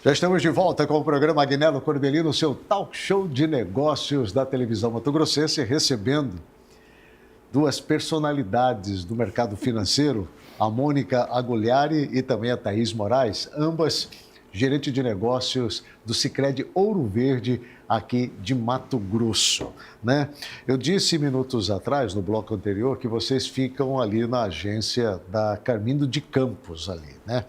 Já estamos de volta com o programa Agnello Corbellino, seu talk show de negócios da televisão mato-grossense, recebendo duas personalidades do mercado financeiro, a Mônica Agugliari e também a Thaís Moraes, ambas gerente de negócios do Sicredi Ouro Verde, aqui de Mato Grosso, né? Eu disse minutos atrás, no bloco anterior, que vocês ficam ali na agência da Carmindo de Campos, ali, né?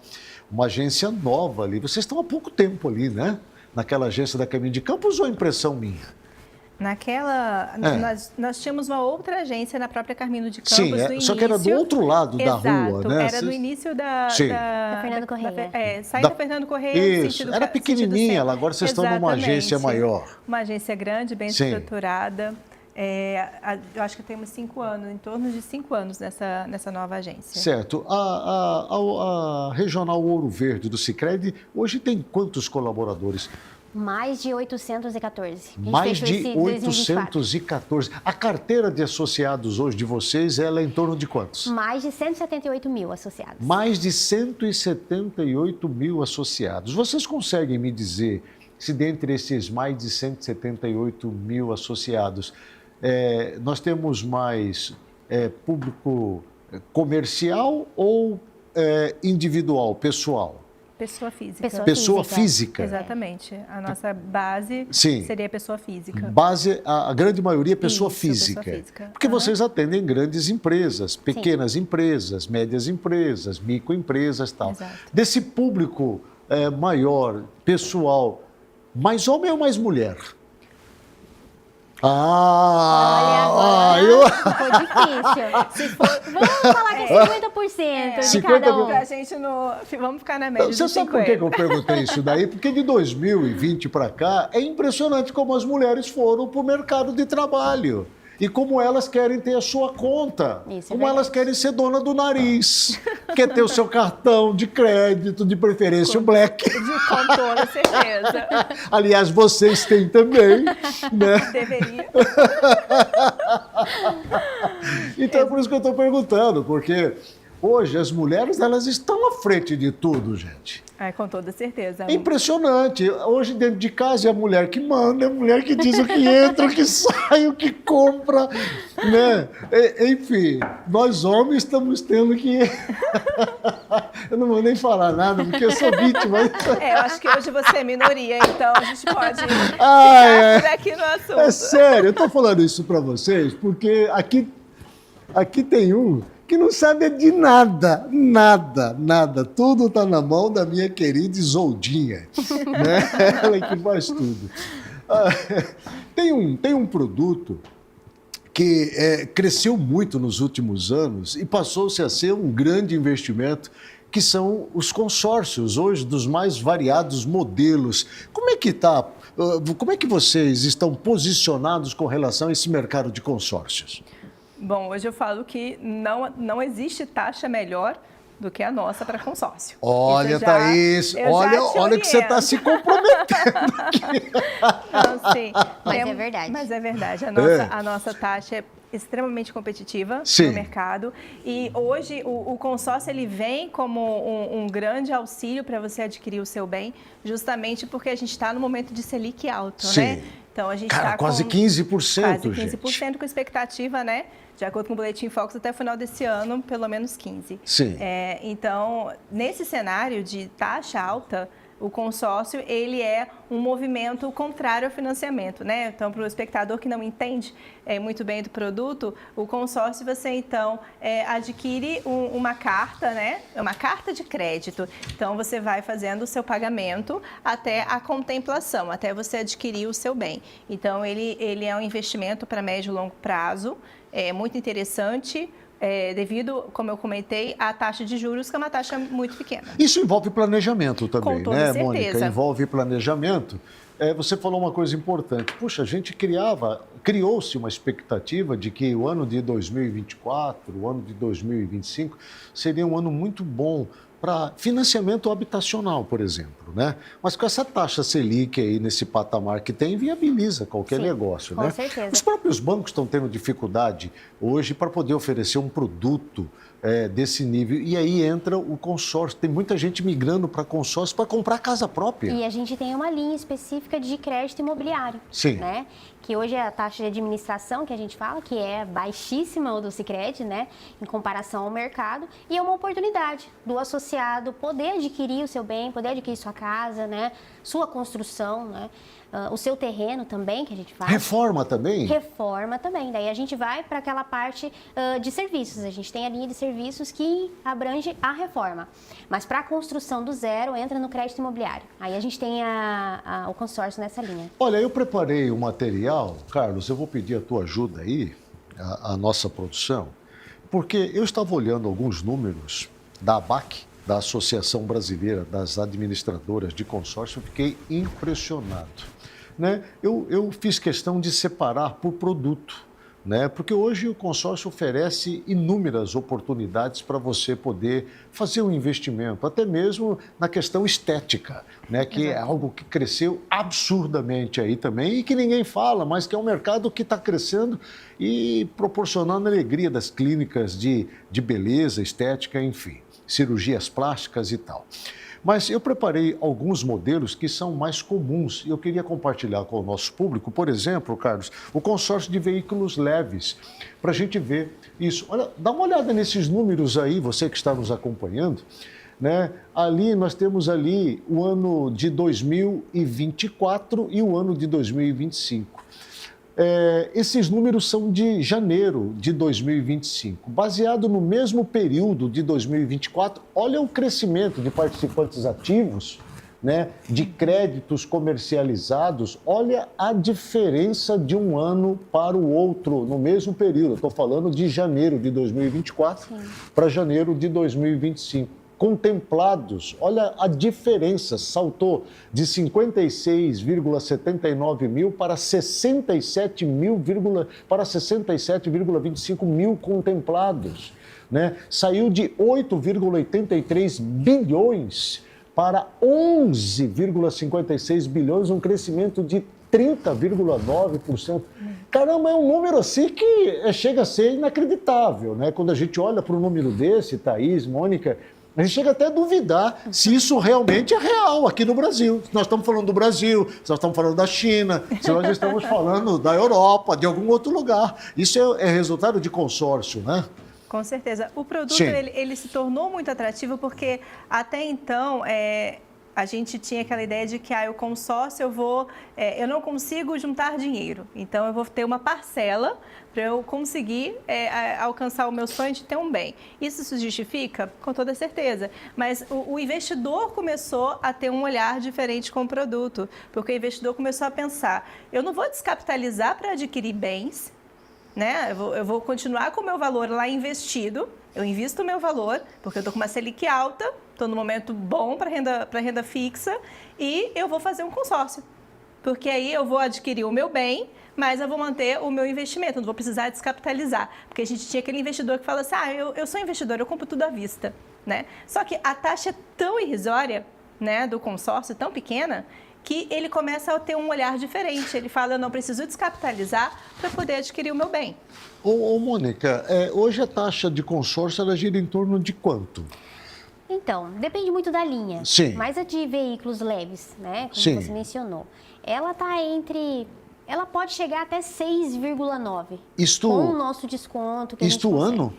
Uma agência nova ali. Vocês estão há pouco tempo ali, né? Naquela agência da Carmindo de Campos, ou é impressão minha? Nós tínhamos uma outra agência na própria Carmindo de Campos. Sim, no início. Só que era do outro lado da rua, né? Era no início da Fernando Correia. Saindo da Fernando Correia. Isso, era pequenininha, agora vocês estão numa agência maior. Uma agência grande, bem estruturada. Eu acho que temos 5 anos, em torno de 5 anos nessa nova agência. Certo. A Regional Ouro Verde do Sicredi hoje tem quantos colaboradores? Mais de 814. Mais de 814. A carteira de associados hoje de vocês, ela é em torno de quantos? Mais de 178 mil associados. Mais de 178 mil associados. Vocês conseguem me dizer se dentre esses mais de 178 mil associados, nós temos mais público comercial ou individual, pessoal? Pessoa física. Pessoa física. Exatamente. A nossa base seria pessoa física. Base, a grande maioria é pessoa física. Porque vocês atendem grandes empresas, pequenas empresas, médias empresas, microempresas e tal. Exato. Desse público maior, pessoal, mais homem ou mais mulher? Ficou difícil. Vamos falar que é 50% de cada um. Pra gente não... Vamos ficar na média. Você sabe por que eu perguntei isso daí? Porque de 2020 para cá é impressionante como as mulheres foram para o mercado de trabalho. E como elas querem ter a sua conta, como elas querem ser dona do nariz, quer ter o seu cartão de crédito, de preferência o Black. Com toda certeza. Aliás, vocês têm também, né? Deveria. Então é por isso que eu estou perguntando, porque hoje as mulheres elas estão à frente de tudo, gente. Com toda certeza. É impressionante. Hoje, dentro de casa, é a mulher que manda, é a mulher que diz o que entra, o que sai, o que compra, né? Enfim, nós homens estamos tendo que... Eu não vou nem falar nada, porque eu sou vítima. Eu acho que hoje você é minoria, então a gente pode ficar por aqui no assunto. É sério, eu estou falando isso para vocês, porque aqui tem um que não sabe de nada. Tudo está na mão da minha querida Isoldinha, né? Ela que faz tudo. Tem um produto que cresceu muito nos últimos anos e passou-se a ser um grande investimento, que são os consórcios, hoje, dos mais variados modelos. Como é que vocês estão posicionados com relação a esse mercado de consórcios? Bom, hoje eu falo que não existe taxa melhor do que a nossa para consórcio. Olha, Thaís, olha que você está se comprometendo aqui. Não, sim, mas é verdade. Mas é verdade. A nossa taxa é extremamente competitiva no mercado. E hoje o consórcio ele vem como um grande auxílio para você adquirir o seu bem, justamente porque a gente está no momento de Selic alto, né? Então a gente está quase 15%. Quase 15% com expectativa, né? De acordo com o Boletim Focus, até o final desse ano, pelo menos 15%. Sim. Então, nesse cenário de taxa alta, o consórcio ele é um movimento contrário ao financiamento, né? Então, para o espectador que não entende muito bem do produto, o consórcio você então adquire uma carta, né? É uma carta de crédito. Então, você vai fazendo o seu pagamento até a contemplação, até você adquirir o seu bem. Então, ele é um investimento para médio e longo prazo, é muito interessante. Devido, como eu comentei, à taxa de juros, que é uma taxa muito pequena. Isso envolve planejamento também, com toda né, certeza. Mônica? Envolve planejamento. Você falou uma coisa importante. Puxa, a gente criou-se uma expectativa de que o ano de 2024, o ano de 2025, seria um ano muito bom para financiamento habitacional, por exemplo, né? Mas com essa taxa Selic aí nesse patamar que tem, viabiliza qualquer negócio, né? Com certeza. Os próprios bancos estão tendo dificuldade hoje para poder oferecer um produto desse nível. E aí entra o consórcio. Tem muita gente migrando para consórcio para comprar casa própria. E a gente tem uma linha específica de crédito imobiliário. Sim. Né? Que hoje é a taxa de administração que a gente fala, que é baixíssima o do Sicredi, né? Em comparação ao mercado. E é uma oportunidade do associado poder adquirir o seu bem, poder adquirir sua casa, né? Sua construção, né? O seu terreno também, que a gente faz. Reforma também? Reforma também. Daí a gente vai para aquela parte de serviços. A gente tem a linha de serviços que abrange a reforma. Mas para a construção do zero, entra no crédito imobiliário. Aí a gente tem o consórcio nessa linha. Olha, eu preparei um material, Carlos, eu vou pedir a tua ajuda aí, a nossa produção, porque eu estava olhando alguns números da ABAC, da Associação Brasileira das Administradoras de Consórcio, fiquei impressionado. Né? Eu fiz questão de separar por produto, né? Porque hoje o consórcio oferece inúmeras oportunidades para você poder fazer um investimento, até mesmo na questão estética, né? Que é algo que cresceu absurdamente aí também e que ninguém fala, mas que é um mercado que está crescendo e proporcionando alegria das clínicas de beleza, estética, enfim, cirurgias plásticas e tal. Mas eu preparei alguns modelos que são mais comuns e eu queria compartilhar com o nosso público, por exemplo, Carlos, o consórcio de veículos leves, para a gente ver isso. Olha, dá uma olhada nesses números aí, você que está nos acompanhando, né? Ali nós temos ali o ano de 2024 e o ano de 2025. Esses números são de janeiro de 2025. Baseado no mesmo período de 2024, olha o crescimento de participantes ativos, né, de créditos comercializados, olha a diferença de um ano para o outro no mesmo período. Estou falando de janeiro de 2024 para janeiro de 2025. Contemplados, olha a diferença, saltou de 56,79 mil para 67,25 mil contemplados, né? Saiu de 8,83 bilhões para 11,56 bilhões, um crescimento de 30,9%. Caramba, é um número assim que chega a ser inacreditável, né? Quando a gente olha para um número desse, Thaís, Mônica, a gente chega até a duvidar se isso realmente é real aqui no Brasil. Se nós estamos falando do Brasil, se nós estamos falando da China, se nós estamos falando da Europa, de algum outro lugar. Isso é resultado de consórcio, né? Com certeza. O produto ele se tornou muito atrativo porque até então a gente tinha aquela ideia de que o consórcio eu não consigo juntar dinheiro, então eu vou ter uma parcela para eu conseguir alcançar o meu sonho de ter um bem. Isso se justifica? Com toda certeza. Mas o investidor começou a ter um olhar diferente com o produto, porque o investidor começou a pensar, eu não vou descapitalizar para adquirir bens, né? Eu vou continuar com o meu valor lá investido, eu invisto o meu valor, porque eu estou com uma Selic alta, estou no momento bom para renda fixa e eu vou fazer um consórcio. Porque aí eu vou adquirir o meu bem, mas eu vou manter o meu investimento, não vou precisar descapitalizar. Porque a gente tinha aquele investidor que fala assim, eu sou investidor, eu compro tudo à vista, né? Só que a taxa é tão irrisória, né, do consórcio, tão pequena, que ele começa a ter um olhar diferente. Ele fala, eu não preciso descapitalizar para poder adquirir o meu bem. Ô Mônica, hoje a taxa de consórcio ela gira em torno de quanto? Então, depende muito da linha. Sim. Mas a de veículos leves, né, como Sim. você mencionou, ela está ela pode chegar até 6,9. Isto, com o nosso desconto que a gente consegue. ano?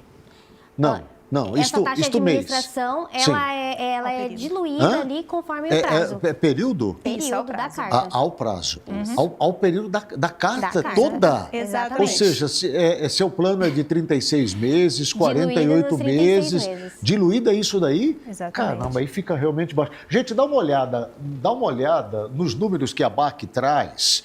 Não, essa taxa isto de mês. administração, Sim. ela é diluída ali conforme o prazo. É período? Período ao da prazo. carta. Ao prazo. Ao período da carta carta. toda. Exatamente. Ou seja, seu plano é de 36 meses, 48 nos 36 meses. meses. Diluída isso daí? Exatamente. Caramba, aí fica realmente baixo. Gente, dá uma olhada nos números que a BAC traz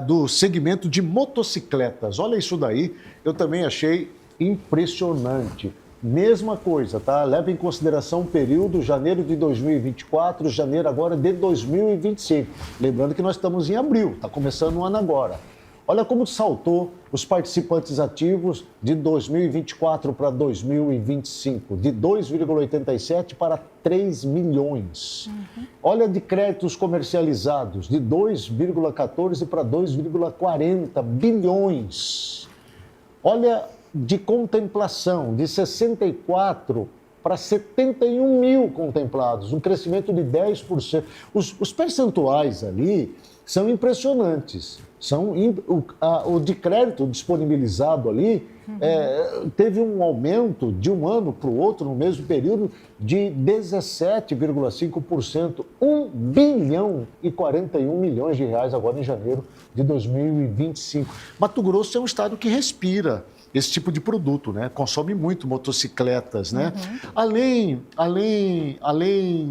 do segmento de motocicletas. Olha isso daí, eu também achei impressionante. Mesma coisa, tá? Leva em consideração o período janeiro de 2024, janeiro agora de 2025. Lembrando que nós estamos em abril, está começando o ano agora. Olha como saltou os participantes ativos de 2024 para 2025, de 2,87 para 3 milhões. Olha de créditos comercializados, de 2,14 para 2,40 bilhões. Olha de contemplação, de 64 para 71 mil contemplados, um crescimento de 10%. Os percentuais ali são impressionantes. O de crédito disponibilizado ali teve um aumento de um ano para o outro, no mesmo período, de 17,5%, 1 bilhão e 41 milhões de reais agora em janeiro de 2025. Mato Grosso é um estado que respira esse tipo de produto, né? Consome muito motocicletas, né? Além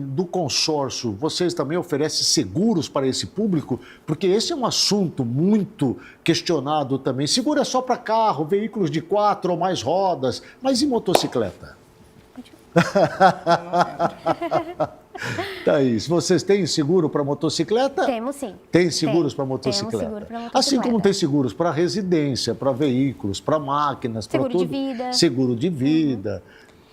do consórcio, vocês também oferecem seguros para esse público? Porque esse é um assunto muito questionado também. Seguro é só para carro, veículos de 4 ou mais rodas, mas e motocicleta? Thaís, vocês têm seguro para motocicleta? Temos sim. Tem seguros para motocicleta? Temos seguro para motocicleta. Assim como tem seguros para residência, para veículos, para máquinas, para tudo. Seguro de vida. Seguro de vida.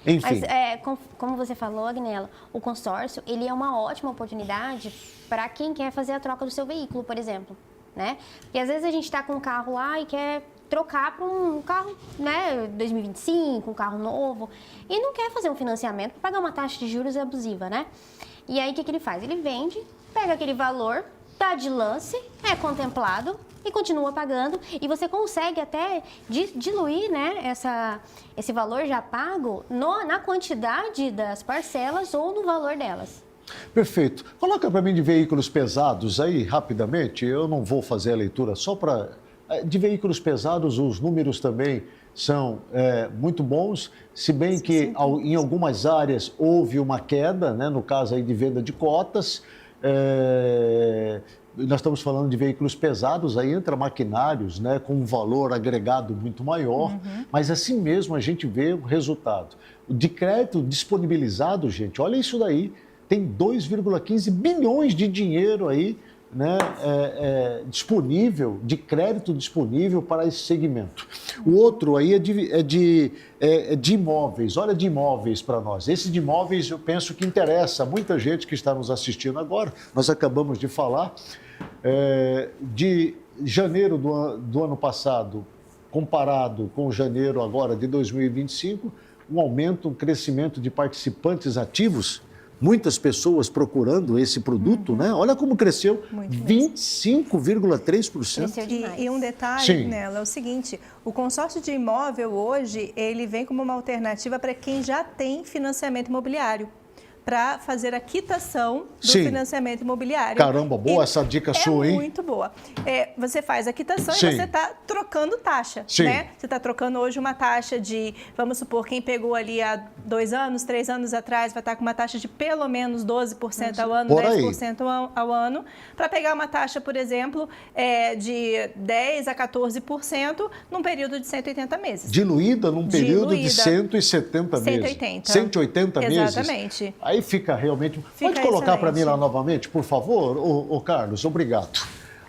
Enfim. Mas, como você falou, Agnella, o consórcio ele é uma ótima oportunidade para quem quer fazer a troca do seu veículo, por exemplo. Né? Porque às vezes a gente está com um carro lá e quer trocar para um carro, né, 2025, um carro novo, e não quer fazer um financiamento para pagar uma taxa de juros abusiva, né? E aí o que ele faz? Ele vende, pega aquele valor, dá de lance, é contemplado e continua pagando, e você consegue até diluir, né, esse valor já pago na quantidade das parcelas ou no valor delas. Perfeito. Coloca para mim de veículos pesados aí, rapidamente. Eu não vou fazer a leitura só para... De veículos pesados, os números também são muito bons, se bem que em algumas áreas houve uma queda, né, no caso aí de venda de cotas. Nós estamos falando de veículos pesados, aí entra maquinários, né, com um valor agregado muito maior, mas assim mesmo a gente vê o resultado. De crédito disponibilizado, gente, olha isso daí, tem 2,15 bilhões de dinheiro aí, né, disponível, de crédito disponível para esse segmento. O outro aí é de imóveis. Olha, de imóveis para nós. Esse de imóveis eu penso que interessa a muita gente que está nos assistindo agora. Nós acabamos de falar de janeiro do ano passado, comparado com janeiro agora de 2025, um aumento, um crescimento de participantes ativos. Muitas pessoas procurando esse produto, né? Olha como cresceu, 25,3%. E um detalhe nela é o seguinte, o consórcio de imóvel hoje, ele vem como uma alternativa para quem já tem financiamento imobiliário, para fazer a quitação do financiamento imobiliário. Caramba, boa essa dica sua, hein? Muito boa. Você faz a quitação e você está trocando taxa, né? Você está trocando hoje uma taxa de, vamos supor, quem pegou ali há 2 anos, 3 anos atrás, vai estar com uma taxa de pelo menos 12% ao ano, 10% ao ano, para pegar uma taxa, por exemplo, de 10% a 14% num período de 180 meses. Diluída num período de 170 meses. 180 meses. Exatamente. Aí fica realmente... Pode colocar para mim lá novamente, por favor, ô Carlos? Obrigado.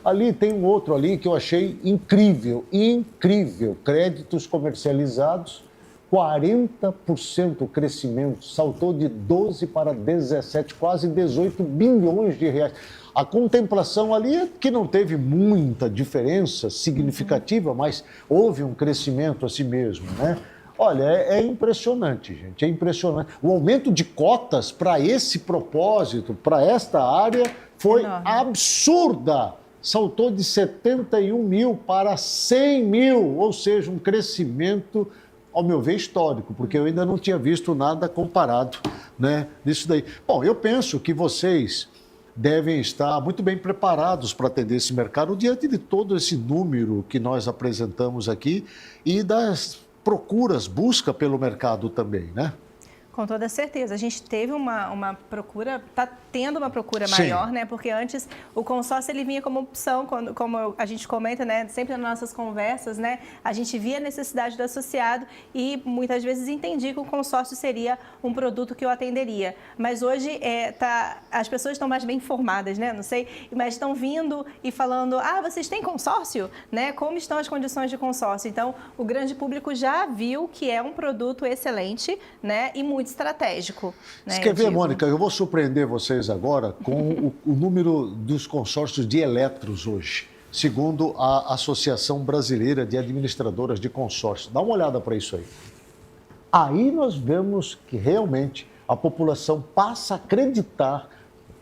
Ali tem um outro ali que eu achei incrível, incrível. Créditos comercializados, 40% crescimento, saltou de 12 para 17, quase 18 bilhões de reais. A contemplação ali é que não teve muita diferença significativa, mas houve um crescimento assim mesmo, né? Olha, é impressionante, gente, é impressionante. O aumento de cotas para esse propósito, para esta área, foi absurda. Saltou de 71 mil para 100 mil, ou seja, um crescimento, ao meu ver, histórico, porque eu ainda não tinha visto nada comparado, né, nisso daí. Bom, eu penso que vocês devem estar muito bem preparados para atender esse mercado diante de todo esse número que nós apresentamos aqui e das busca pelo mercado também, né? Com toda certeza. A gente teve uma procura, está tendo uma procura maior, né? Porque antes o consórcio ele vinha como opção, como a gente comenta, né? Sempre nas nossas conversas, né? A gente via a necessidade do associado e muitas vezes entendia que o consórcio seria um produto que eu atenderia. Mas hoje as pessoas estão mais bem informadas, né? Não sei, mas estão vindo e falando, vocês têm consórcio? Né? Como estão as condições de consórcio? Então, o grande público já viu que é um produto excelente, né? E muito estratégico. Né, você quer ver, Mônica? Eu vou surpreender vocês agora com o número dos consórcios de eletros hoje. segundo a Associação Brasileira de Administradoras de Consórcio. Dá uma olhada para isso aí. Aí nós vemos que realmente a população passa a acreditar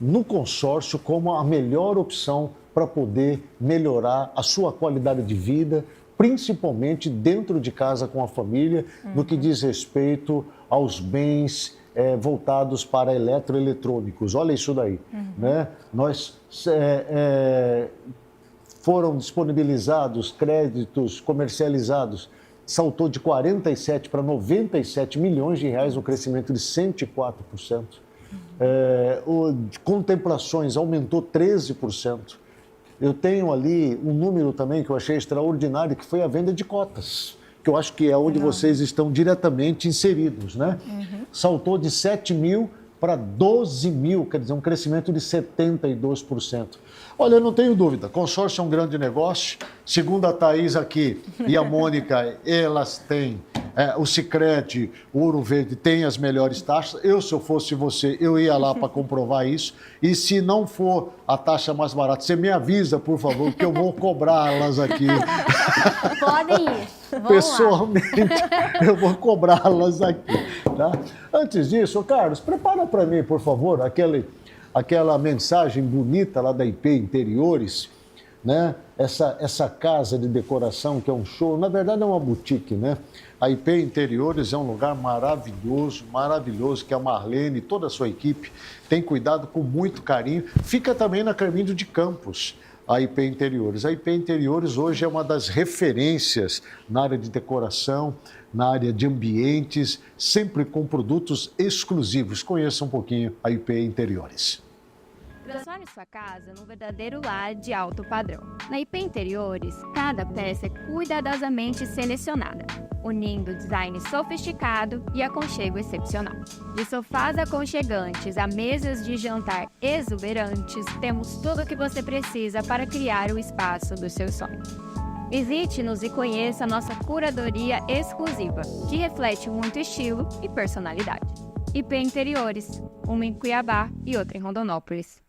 no consórcio como a melhor opção para poder melhorar a sua qualidade de vida, principalmente dentro de casa com a família, no que diz respeito aos bens voltados para eletroeletrônicos. Olha isso daí, né? Foram disponibilizados créditos comercializados, saltou de 47 para 97 milhões de reais, um crescimento de 104%. Contemplações aumentou 13%. Eu tenho ali um número também que eu achei extraordinário, que foi a venda de cotas, que eu acho que é onde vocês estão diretamente inseridos, né? Saltou de 7 mil para 12 mil, quer dizer, um crescimento de 72%. Olha, eu não tenho dúvida, consórcio é um grande negócio. Segundo a Thaís aqui e a Mônica, elas têm, o Sicredi, o Ouro Verde tem as melhores taxas. Se eu fosse você, eu ia lá para comprovar isso. E se não for a taxa mais barata, você me avisa, por favor, que eu vou cobrá-las aqui. Podem ir. Pessoalmente, eu vou cobrá-las aqui. Tá? Antes disso, Carlos, prepara para mim, por favor, aquela mensagem bonita lá da IP Interiores, né? Essa casa de decoração que é um show, na verdade é uma boutique, né? A IP Interiores é um lugar maravilhoso, que a Marlene e toda a sua equipe tem cuidado com muito carinho. Fica também na Carminho de Campos, a IP Interiores. A IP Interiores hoje é uma das referências na área de decoração, na área de ambientes, sempre com produtos exclusivos. Conheça um pouquinho a IP Interiores. Transforme sua casa num verdadeiro lar de alto padrão. Na IP Interiores, cada peça é cuidadosamente selecionada, unindo design sofisticado e aconchego excepcional. De sofás aconchegantes a mesas de jantar exuberantes, temos tudo o que você precisa para criar o espaço do seu sonho. Visite-nos e conheça a nossa curadoria exclusiva, que reflete muito estilo e personalidade. IP Interiores, uma em Cuiabá e outra em Rondonópolis.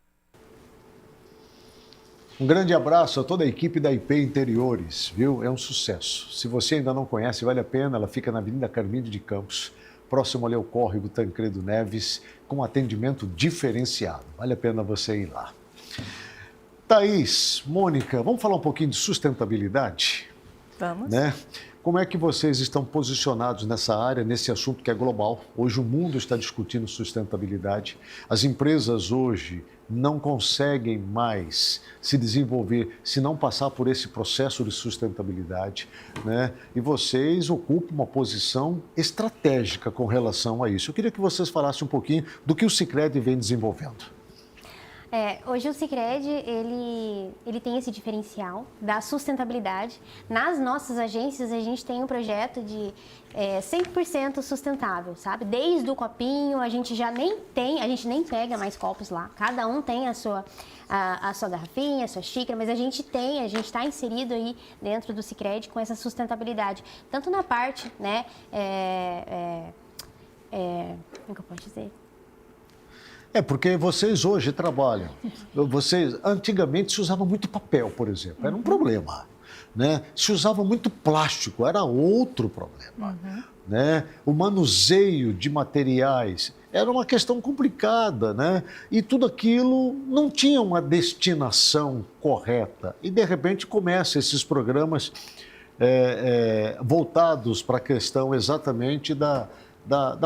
Um grande abraço a toda a equipe da IP Interiores, viu? É um sucesso. Se você ainda não conhece, vale a pena. Ela fica na Avenida Carminho de Campos, próximo ali ao córrego Tancredo Neves, com atendimento diferenciado. Vale a pena você ir lá. Thaís, Mônica, vamos falar um pouquinho de sustentabilidade? Vamos. Né? Como é que vocês estão posicionados nessa área, nesse assunto que é global? Hoje o mundo está discutindo sustentabilidade. As empresas hoje não conseguem mais se desenvolver se não passar por esse processo de sustentabilidade, né? E vocês ocupam uma posição estratégica com relação a isso. Eu queria que vocês falassem um pouquinho do que o Sicredi vem desenvolvendo. Hoje o Sicredi, ele tem esse diferencial da sustentabilidade. Nas nossas agências, a gente tem um projeto de 100% sustentável, sabe? Desde o copinho, a gente nem pega mais copos lá. Cada um tem a sua garrafinha, a sua xícara, mas a gente está inserido aí dentro do Sicredi com essa sustentabilidade. Tanto na parte, né, como que eu posso dizer? Porque vocês hoje trabalham. Antigamente se usava muito papel, por exemplo, era um problema, né? Se usava muito plástico, era outro problema, né? O manuseio de materiais era uma questão complicada, né? E tudo aquilo não tinha uma destinação correta. E de repente começam esses programas voltados para a questão exatamente da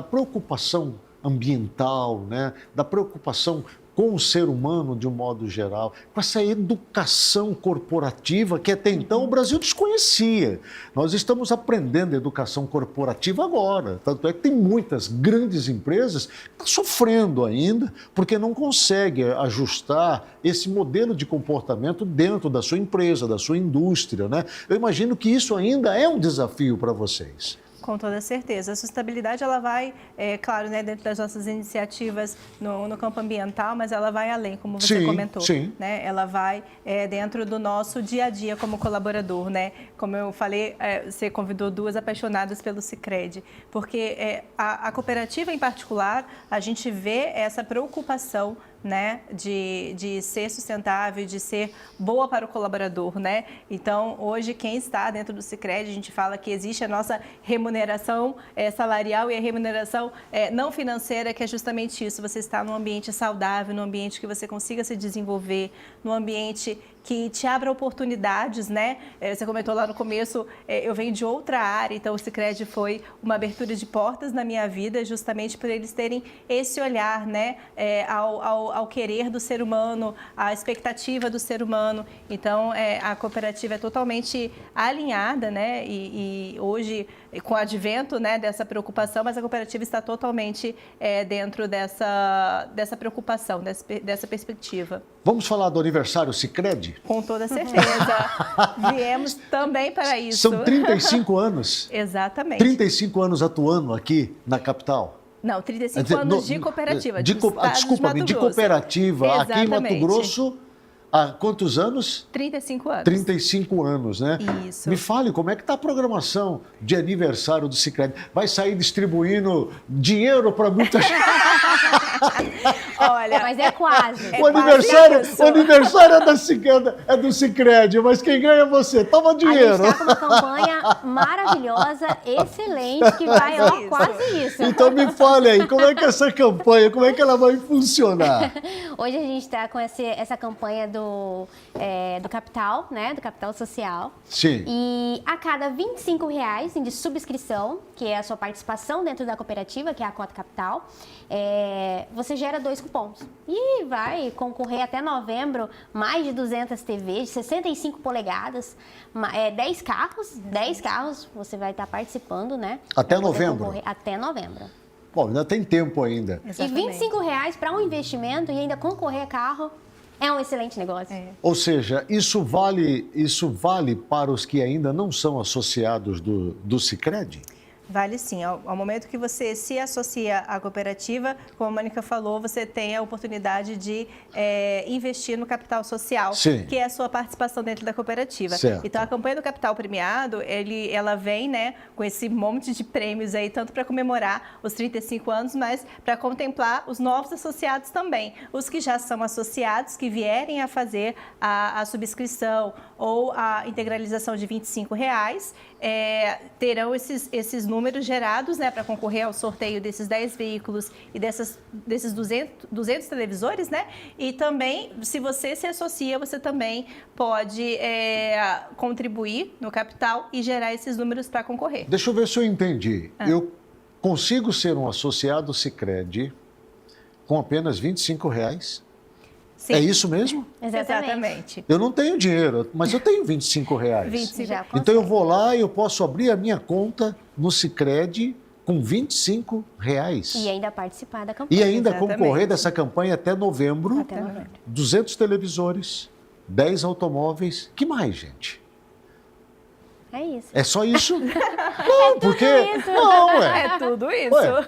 preocupação ambiental, né? Da preocupação com o ser humano de um modo geral, com essa educação corporativa que até então o Brasil desconhecia. Nós estamos aprendendo educação corporativa agora, tanto é que tem muitas grandes empresas que estão sofrendo ainda porque não conseguem ajustar esse modelo de comportamento dentro da sua empresa, da sua indústria, né? Eu imagino que isso ainda é um desafio para vocês. Com toda certeza. A sustentabilidade, ela vai, claro, né, dentro das nossas iniciativas no campo ambiental, mas ela vai além, como você comentou. Sim. Né? Ela vai dentro do nosso dia a dia como colaborador, né? Como eu falei, você convidou duas apaixonadas pelo Sicredi, porque a cooperativa em particular, a gente vê essa preocupação né, de ser sustentável, de ser boa para o colaborador, né? Então, hoje, quem está dentro do Sicredi, a gente fala que existe a nossa remuneração salarial e a remuneração não financeira, que é justamente isso, você está num ambiente saudável, num ambiente que você consiga se desenvolver, num ambiente que te abra oportunidades, né? Você comentou lá no começo, eu venho de outra área, então o Sicredi foi uma abertura de portas na minha vida, justamente por eles terem esse olhar, né, ao querer do ser humano, à expectativa do ser humano. Então, a cooperativa é totalmente alinhada, né? E hoje, com o advento, né, dessa preocupação, mas a cooperativa está totalmente dentro dessa preocupação, dessa perspectiva. Vamos falar do aniversário Sicredi? Com toda certeza. Viemos também para isso. São 35 anos? Exatamente. 35 anos atuando aqui na capital? Não, 35 anos de cooperativa. Desculpa-me, de cooperativa. Exatamente. Aqui em Mato Grosso, há quantos anos? 35 anos. 35 anos, né? Isso. Me fale, como é que está a programação de aniversário do Sicredi? Vai sair distribuindo dinheiro para muita gente? Olha, mas é quase. O aniversário é do Sicredi, mas quem ganha é você. Toma dinheiro. A gente está com uma campanha maravilhosa, excelente, que vai, quase isso. Então me fale aí, como é que essa campanha, como é que ela vai funcionar? Hoje a gente está com essa campanha do Capital, né? Do Capital Social. Sim. E a cada R$25 de subscrição, que é a sua participação dentro da cooperativa, que é a Cota Capital, você gera 2 cupons. E vai concorrer até novembro mais de 200 TVs, de 65 polegadas, 10 carros. 10 carros você vai estar participando, né? Até novembro? Até novembro. Bom, ainda tem tempo ainda. Exatamente. E R$25 para um investimento e ainda concorrer a carro é um excelente negócio. Ou seja, isso vale para os que ainda não são associados do Sicredi? Vale sim. Ao momento que você se associa à cooperativa, como a Mônica falou, você tem a oportunidade de investir no capital social, Sim. que é a sua participação dentro da cooperativa. Certo. Então, a campanha do Capital Premiado, ela vem, né, com esse monte de prêmios aí, tanto para comemorar os 35 anos, mas para contemplar os novos associados também. Os que já são associados, que vierem a fazer a subscrição ou a integralização de R$25, terão esses números gerados, né, para concorrer ao sorteio desses 10 veículos e desses 200 televisores, né? E também, se você se associa, você também pode contribuir no capital e gerar esses números para concorrer. Deixa eu ver se eu entendi. Eu consigo ser um associado Sicredi com apenas R$25? Sim. É isso mesmo? Exatamente. Eu não tenho dinheiro, mas eu tenho R$25. 25. Já Então eu vou lá e eu posso abrir a minha conta no Sicredi com R$25. E ainda participar da campanha. E ainda Exatamente. concorrer dessa campanha até novembro. Até novembro. 200 televisores, 10 automóveis. Que mais, gente? É isso. É só isso? Não, porque... isso. Não, É tudo isso. Ué.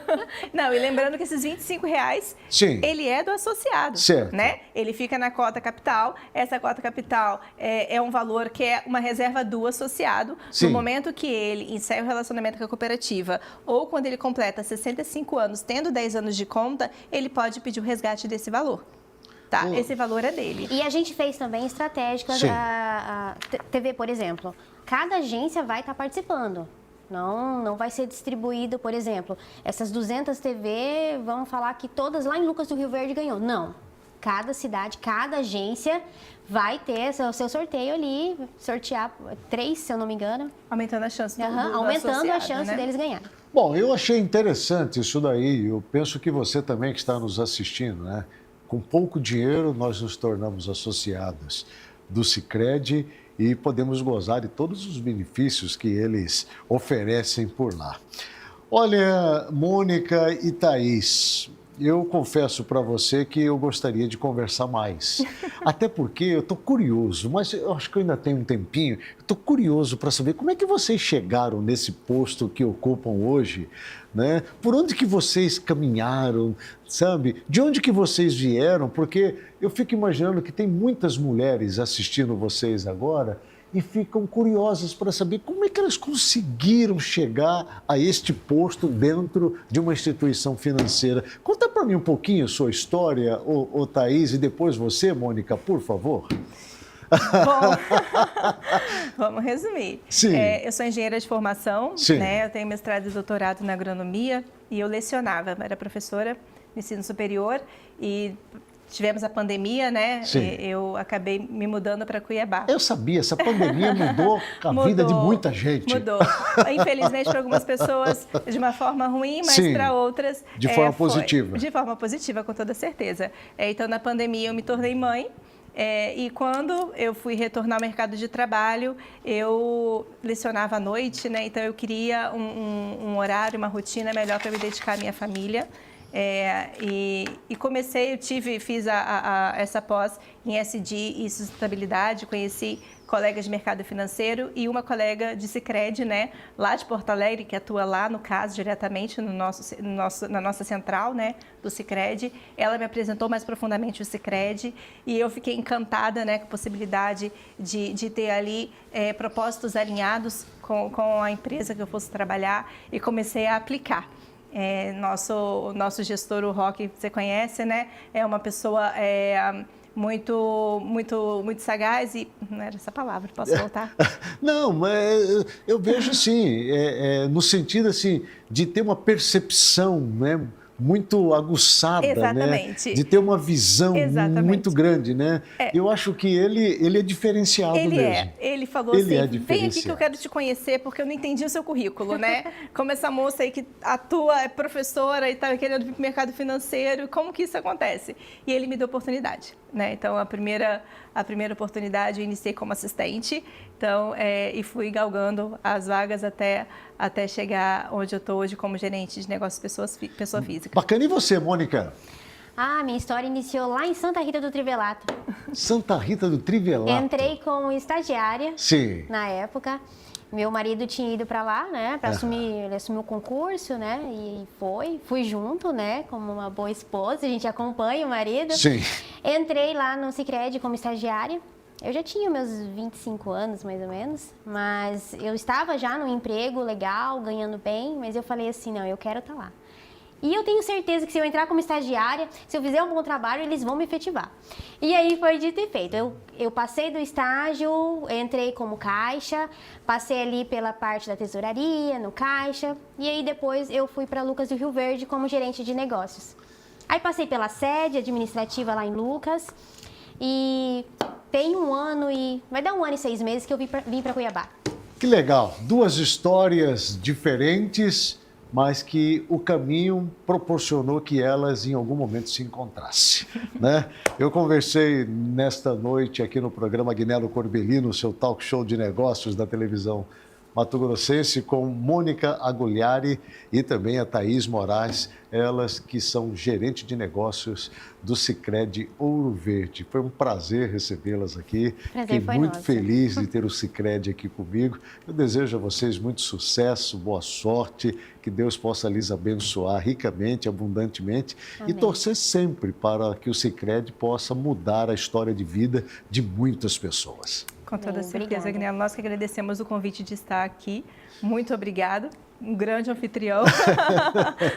Não, e lembrando que esses R$25, Sim. ele é do associado, Certo. né? Ele fica na cota capital. Essa cota capital é um valor que é uma reserva do associado. Sim. No momento que ele encerra o relacionamento com a cooperativa ou quando ele completa 65 anos, tendo 10 anos de conta, ele pode pedir o resgate desse valor. Tá? Esse valor é dele. E a gente fez também estratégicas, Sim. a TV, por exemplo. Cada agência vai estar participando. Não vai ser distribuído, por exemplo, essas 200 TV, vamos falar que todas lá em Lucas do Rio Verde ganhou. Não. Cada cidade, cada agência vai ter o seu sorteio ali, sortear 3, se eu não me engano. Aumentando a chance do aumentando a associado, chance né? deles ganharem. Bom, eu achei interessante isso daí. Eu penso que você também que está nos assistindo, né? Com pouco dinheiro, nós nos tornamos associados do Sicredi e podemos gozar de todos os benefícios que eles oferecem por lá. Olha, Mônica e Thaís, eu confesso para você que eu gostaria de conversar mais. Até porque eu estou curioso, mas eu acho que eu ainda tenho um tempinho. Estou curioso para saber como é que vocês chegaram nesse posto que ocupam hoje, né? Por onde que vocês caminharam, sabe? De onde que vocês vieram? Porque eu fico imaginando que tem muitas mulheres assistindo vocês agora e ficam curiosas para saber como é que elas conseguiram chegar a este posto dentro de uma instituição financeira. Conta para mim um pouquinho a sua história, ô Thaís, e depois você, Mônica, por favor. Bom, vamos resumir. Sim. Eu sou engenheira de formação, Sim. né? Eu tenho mestrado e doutorado na agronomia e eu lecionava, era professora no ensino superior e tivemos a pandemia, né? Sim. E eu acabei me mudando para Cuiabá. Eu sabia, essa pandemia mudou a vida de muita gente. Mudou. Infelizmente, para algumas pessoas de uma forma ruim, mas para outras... de forma positiva. De forma positiva, com toda certeza. Então, na pandemia, eu me tornei mãe. E quando eu fui retornar ao mercado de trabalho, eu lecionava à noite, né? Então eu queria um horário, uma rotina melhor para me dedicar à minha família. E comecei, fiz essa pós em SD e sustentabilidade, conheci colegas de mercado financeiro e uma colega de Sicredi, né, lá de Porto Alegre, que atua lá, no caso, diretamente na nossa central, né, do Sicredi. Ela me apresentou mais profundamente o Sicredi e eu fiquei encantada, né, com a possibilidade de ter ali propósitos alinhados com a empresa que eu fosse trabalhar e comecei a aplicar. Nosso gestor, o Roque, você conhece, né? É uma pessoa muito sagaz e... Não era essa palavra, posso voltar? Não, mas eu vejo assim, no sentido assim, de ter uma percepção, né, muito aguçada, Exatamente. Né? De ter uma visão Exatamente. muito grande, né? Eu acho que ele é diferenciado mesmo. Ele falou ele assim, vem aqui que eu quero te conhecer, porque eu não entendi o seu currículo, né? Como essa moça aí que atua, é professora e está querendo vir para o mercado financeiro, como que isso acontece? E ele me deu oportunidade, né? Então, a primeira oportunidade eu iniciei como assistente, então, e fui galgando as vagas até chegar onde eu estou hoje como gerente de negócios pessoa física. Bacana. E você, Mônica? Minha história iniciou lá em Santa Rita do Trivelato. Santa Rita do Trivelato. Entrei como estagiária. Sim. Na época. Meu marido tinha ido para lá, né, para ele assumiu o concurso, né, e fui junto, né, como uma boa esposa, a gente acompanha o marido. Sim. Entrei lá no Sicredi como estagiária. Eu já tinha meus 25 anos, mais ou menos, mas eu estava já num emprego legal, ganhando bem, mas eu falei assim, não, eu quero estar lá. E eu tenho certeza que se eu entrar como estagiária, se eu fizer um bom trabalho, eles vão me efetivar. E aí foi dito e feito. Eu passei do estágio, entrei como caixa, passei ali pela parte da tesouraria, no caixa, e aí depois eu fui para Lucas do Rio Verde como gerente de negócios. Aí passei pela sede administrativa lá em Lucas, e tem vai dar 1 ano e 6 meses que eu vim para Cuiabá. Que legal, 2 histórias diferentes, mas que o caminho proporcionou que elas em algum momento se encontrassem, né? Eu conversei nesta noite aqui no programa Agnello Corbellino, seu talk show de negócios da televisão mato-grossense, com Mônica Agugliari e também a Thaís Moraes, elas que são gerente de negócios do Sicredi Ouro Verde. Foi um prazer recebê-las aqui. Fiquei muito feliz de ter o Sicredi aqui comigo. Eu desejo a vocês muito sucesso, boa sorte, que Deus possa lhes abençoar ricamente, abundantemente. Amém. E torcer sempre para que o Sicredi possa mudar a história de vida de muitas pessoas. Com toda certeza, Agnello. Nós que agradecemos o convite de estar aqui. Muito obrigado. Um grande anfitrião.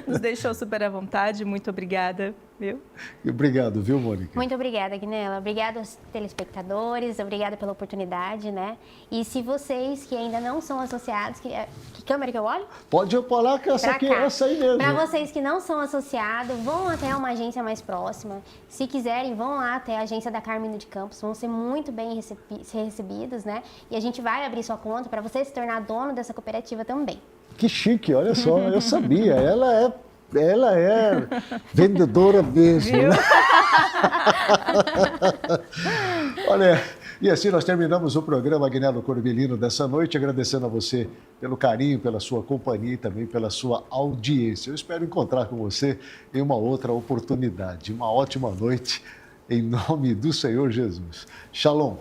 Nos deixou super à vontade. Muito obrigada, viu? Obrigado, viu, Mônica? Muito obrigada, Agnello. Obrigada aos telespectadores. Obrigada pela oportunidade, né? E se vocês que ainda não são associados... Que câmera que eu olho? Pode falar que essa aqui é essa aí mesmo. Para vocês que não são associados, vão até uma agência mais próxima. Se quiserem, vão lá até a agência da Carmino de Campos. Vão ser muito bem recebidos, né? E a gente vai abrir sua conta para você se tornar dono dessa cooperativa também. Que chique, olha só, eu sabia. Ela é vendedora mesmo. Né? Olha, e assim nós terminamos o programa Agnello Corbellino dessa noite, agradecendo a você pelo carinho, pela sua companhia e também pela sua audiência. Eu espero encontrar com você em uma outra oportunidade. Uma ótima noite, em nome do Senhor Jesus. Shalom.